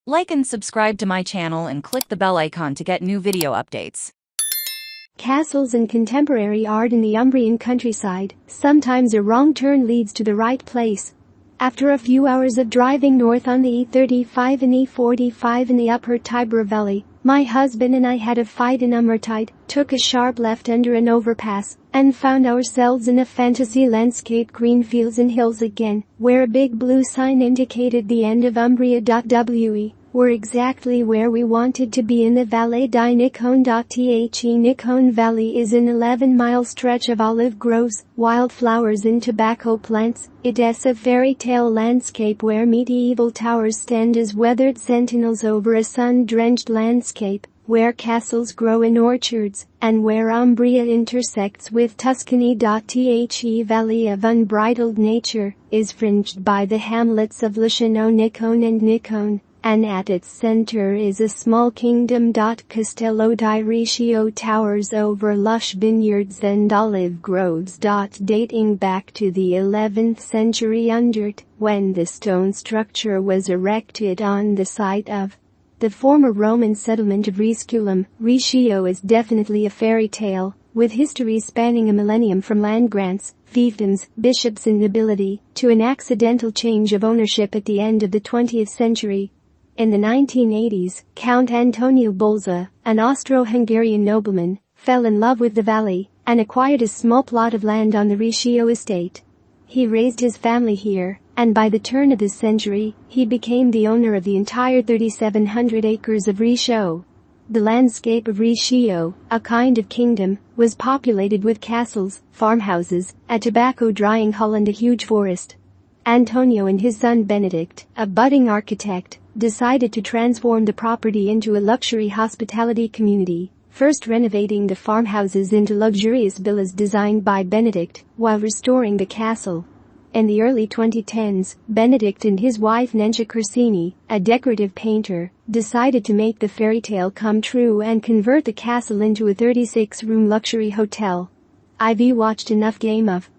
Like and subscribe to my channel and click the bell icon to get new video updates. Castles and contemporary art in the Umbrian countryside. Sometimes a wrong turn leads to the right place. After a few hours of driving north on the E35 and E45 in the Upper Tiber Valley, my husband and I had a fight in Umbritide, took a sharp left under an overpass, and found ourselves in a fantasy landscape, green fields and hills again, where a big blue sign indicated the end of Umbria. We're exactly where we wanted to be in the Valle di Nicone. Nicone Valley is an 11-mile stretch of olive groves, wildflowers and tobacco plants. It is a fairy tale landscape where medieval towers stand as weathered sentinels over a sun-drenched landscape, where castles grow in orchards, and where Umbria intersects with Tuscany. The valley of unbridled nature is fringed by the hamlets of Licino, Nicone and Nicone, and at its center is a small kingdom. Castello di Riccio towers over lush vineyards and olive groves. Dating back to the 11th century when the stone structure was erected on the site of the former Roman settlement of Risculum. Riccio is definitely a fairy tale, with history spanning a millennium from land grants, fiefdoms, bishops and nobility, to an accidental change of ownership at the end of the 20th century. In the 1980s, Count Antonio Bolza, an Austro-Hungarian nobleman, fell in love with the valley and acquired a small plot of land on the Riccio estate. He raised his family here, and by the turn of this century, he became the owner of the entire 3,700 acres of Riccio. The landscape of Riccio, a kind of kingdom, was populated with castles, farmhouses, a tobacco drying hall and a huge forest. Antonio and his son Benedict, a budding architect, decided to transform the property into a luxury hospitality community, first renovating the farmhouses into luxurious villas designed by Benedict, while restoring the castle. In the early 2010s, Benedict and his wife Nencia Corsini, a decorative painter, decided to make the fairy tale come true and convert the castle into a 36-room luxury hotel. I've watched enough Game of